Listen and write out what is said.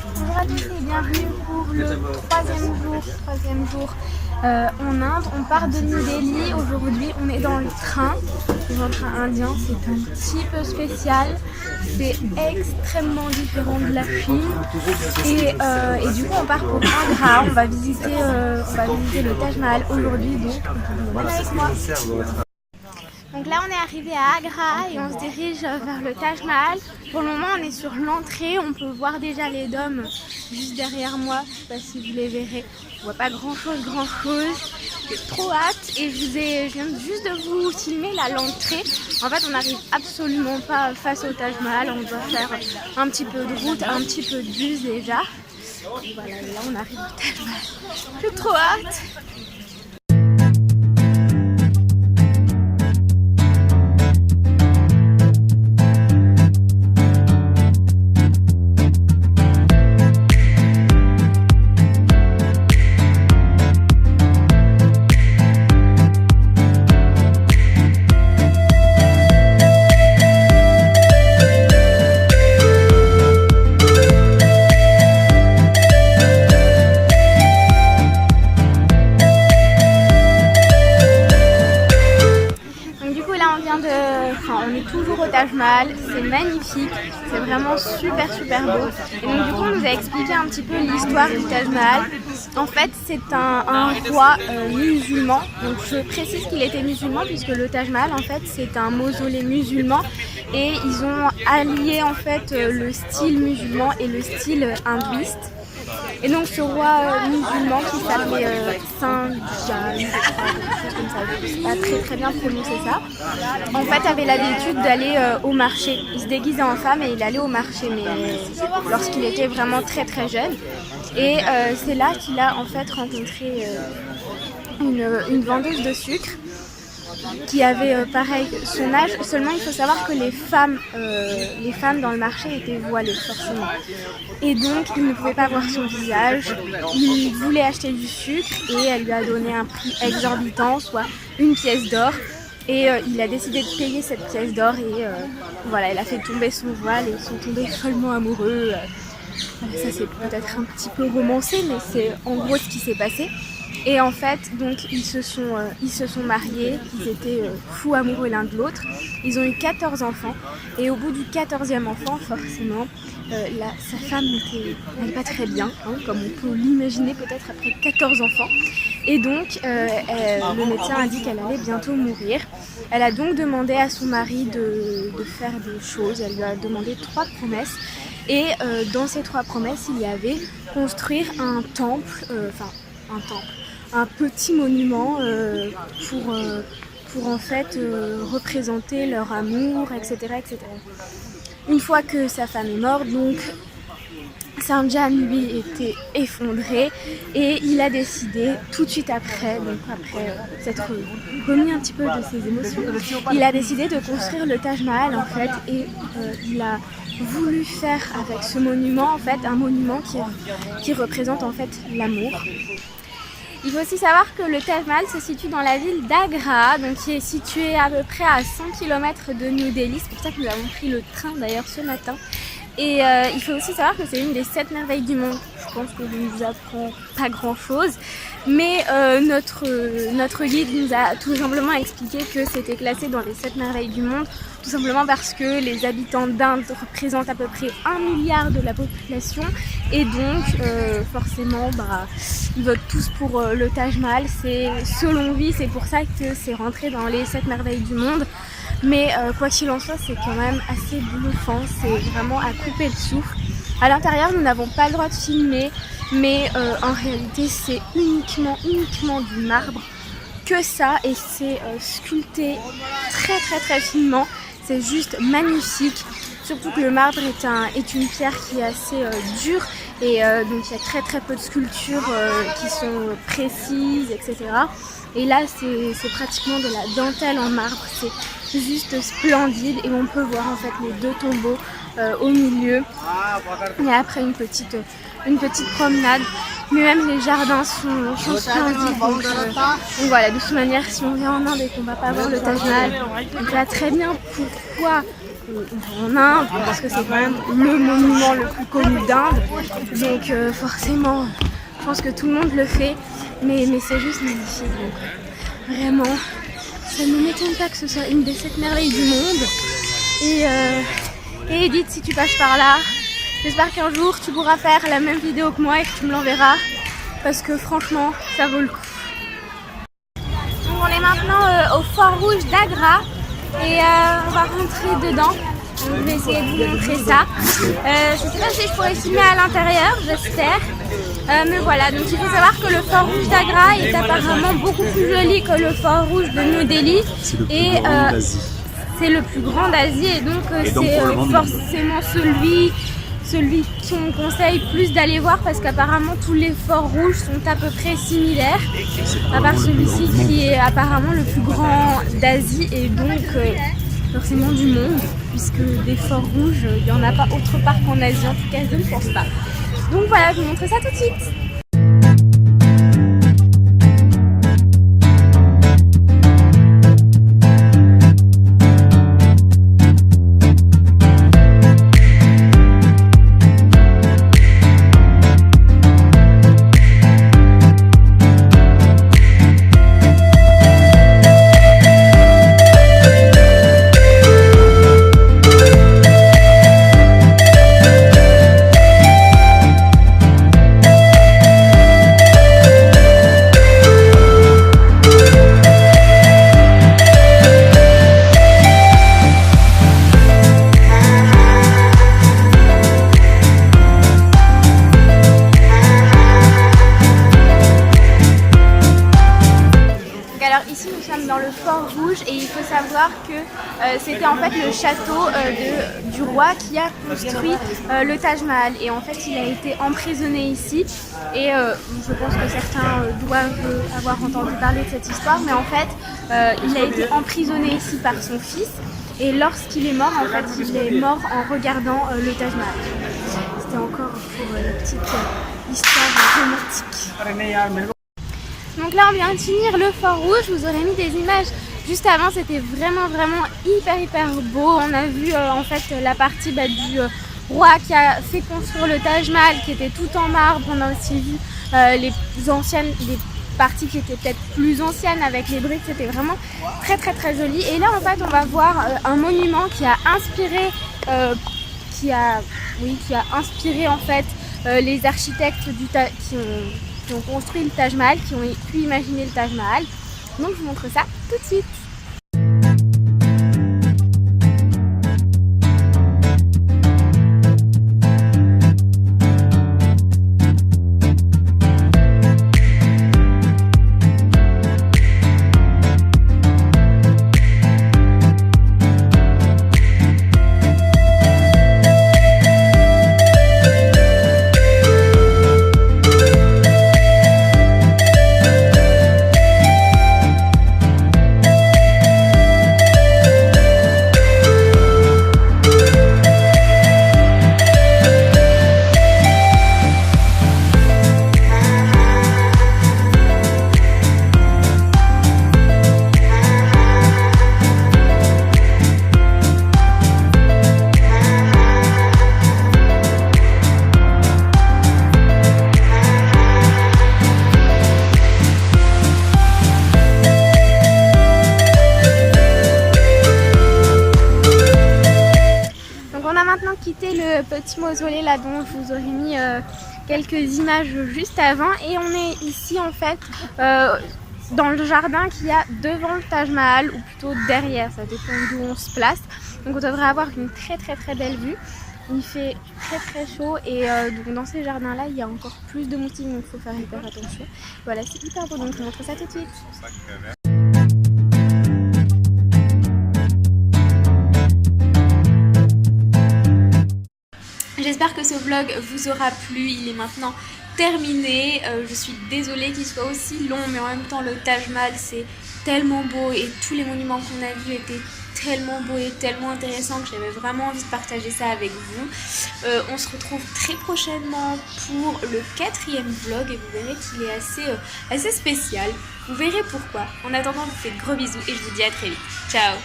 Bonjour à tous et bienvenue pour le troisième jour en Inde. On part de New Delhi. Aujourd'hui, on est dans le train indien. C'est un petit peu spécial. C'est extrêmement différent de la Chine. Et du coup, on part pour Agra. On va visiter le Taj Mahal aujourd'hui. Donc, venez avec moi. Donc là on est arrivé à Agra et on se dirige vers le Taj Mahal. Pour le moment on est sur l'entrée, on peut voir déjà les dômes juste derrière moi. Je ne sais pas si vous les verrez, on voit pas grand chose. J'ai trop hâte et je viens juste de vous filmer là l'entrée. En fait on n'arrive absolument pas face au Taj Mahal, on doit faire un petit peu de route, un petit peu de bus déjà. Et voilà, là on arrive au Taj Mahal. J'ai trop hâte. On est toujours au Taj Mahal, c'est magnifique, c'est vraiment super beau. Et donc du coup on nous a expliqué un petit peu l'histoire du Taj Mahal. En fait c'est un roi musulman, donc je précise qu'il était musulman puisque le Taj Mahal en fait c'est un mausolée musulman et ils ont allié en fait le style musulman et le style hindouiste. Et donc ce roi musulman qui s'appelait Saint Jan, quelque chose comme ça, je ne sais pas très bien prononcer ça, en fait avait l'habitude d'aller au marché. Il se déguisait en femme et il allait au marché, mais lorsqu'il était vraiment très jeune. Et c'est là qu'il a en fait rencontré une vendeuse de sucre qui avait pareil son âge, seulement il faut savoir que les femmes dans le marché étaient voilées forcément. Et donc il ne pouvait pas voir son visage, il voulait acheter du sucre et elle lui a donné un prix exorbitant, soit une pièce d'or. Et il a décidé de payer cette pièce d'or et voilà, elle a fait tomber son voile et ils sont tombés follement amoureux. Ça c'est peut-être un petit peu romancé mais c'est en gros ce qui s'est passé. Et en fait, donc ils se sont mariés, ils étaient fous amoureux l'un de l'autre. Ils ont eu 14 enfants et au bout du 14e enfant, forcément, sa femme n'allait pas très bien, hein, comme on peut l'imaginer peut-être après 14 enfants. Et donc, le médecin a dit qu'elle allait bientôt mourir. Elle a donc demandé à son mari de faire des choses. Elle lui a demandé 3 promesses. Et dans ces 3 promesses, il y avait construire un temple, un petit monument pour en fait représenter leur amour, etc. Une fois que sa femme est morte, donc Saint Jan lui était effondré et il a décidé tout de suite après, donc après s'être remis un petit peu de ses émotions, il a décidé de construire le Taj Mahal en fait et il a voulu faire avec ce monument en fait un monument qui représente en fait l'amour. Il faut aussi savoir que le Taj Mahal se situe dans la ville d'Agra, donc qui est située à peu près à 100 km de New Delhi. C'est pour ça que nous avons pris le train d'ailleurs ce matin. Et il faut aussi savoir que c'est une des 7 merveilles du monde. Je pense que je ne vous apprends pas grand chose. Mais notre guide nous a tout simplement expliqué que c'était classé dans les 7 merveilles du monde. Tout simplement parce que les habitants d'Inde représentent à peu près 1 milliard de la population. Et donc forcément ils votent tous pour le Taj Mahal. Selon lui, c'est pour ça que c'est rentré dans les 7 merveilles du monde. Mais quoi qu'il en soit, c'est quand même assez bluffant, c'est vraiment à couper le souffle. À l'intérieur, nous n'avons pas le droit de filmer, mais en réalité, c'est uniquement du marbre, que ça, et c'est sculpté très finement. C'est juste magnifique, surtout que le marbre est une pierre qui est assez dure, et donc il y a très peu de sculptures qui sont précises, etc. Et là, c'est pratiquement de la dentelle en marbre, c'est juste splendide et on peut voir en fait les 2 tombeaux au milieu. Et après une petite promenade, mais même les jardins sont splendides. Donc voilà, de toute manière, si on vient en Inde et qu'on ne va pas voir le Taj Mahal, on voit très bien pourquoi en Inde, parce que c'est quand même le monument le plus connu d'Inde. Donc forcément, je pense que tout le monde le fait, mais c'est juste magnifique. Donc vraiment, ça ne m'étonne pas que ce soit une des 7 merveilles du monde. Et Edith, si tu passes par là, j'espère qu'un jour tu pourras faire la même vidéo que moi et que tu me l'enverras, parce que franchement, ça vaut le coup. Donc on est maintenant au Fort Rouge d'Agra et on va rentrer dedans. Donc, je vais essayer de vous montrer ça. Je ne sais pas si je pourrais filmer à l'intérieur, j'espère. Mais voilà, donc il faut savoir que le Fort Rouge d'Agra est apparemment beaucoup plus joli que le Fort Rouge de New Delhi. C'est le plus grand d'Asie et donc c'est forcément celui qu'on conseille plus d'aller voir, parce qu'apparemment tous les forts rouges sont à peu près similaires, à part celui-ci qui est apparemment le plus grand d'Asie et donc forcément du monde, puisque des forts rouges, il n'y en a pas autre part qu'en Asie, en tout cas je ne pense pas. Donc voilà, je vous montre ça tout de suite. Alors ici nous sommes dans le Fort Rouge et il faut savoir que c'était en fait le château du roi qui a construit le Taj Mahal, et en fait il a été emprisonné ici et je pense que certains doivent avoir entendu parler de cette histoire, mais en fait il a été emprisonné ici par son fils, et lorsqu'il est mort, en fait il est mort en regardant le Taj Mahal. C'était encore pour la petite histoire romantique. Donc là on vient de finir le Fort Rouge, je vous aurais mis des images juste avant, c'était vraiment hyper beau. On a vu en fait la partie du roi qui a fait construire le Taj Mahal qui était tout en marbre. On a aussi vu les parties qui étaient peut-être plus anciennes avec les briques, c'était vraiment très joli. Et là en fait on va voir un monument qui a inspiré en fait les architectes qui ont construit le Taj Mahal, qui ont pu imaginer le Taj Mahal. Donc je vous montre ça tout de suite. Quitter le petit mausolée là dont je vous aurais mis quelques images juste avant, et on est ici en fait dans le jardin qu'il y a devant le Taj Mahal, ou plutôt derrière, ça dépend d'où on se place. Donc on devrait avoir une très belle vue. Il fait très chaud et donc dans ces jardins là il y a encore plus de moustiques, donc il faut faire hyper attention. Voilà, c'est hyper beau, donc je vous montre ça tout de suite. J'espère que ce vlog vous aura plu, il est maintenant terminé. Je suis désolée qu'il soit aussi long, mais en même temps le Taj Mahal c'est tellement beau et tous les monuments qu'on a vus étaient tellement beaux et tellement intéressants que j'avais vraiment envie de partager ça avec vous. On se retrouve très prochainement pour le 4e vlog et vous verrez qu'il est assez spécial. Vous verrez pourquoi. En attendant, je vous fais de gros bisous et je vous dis à très vite. Ciao!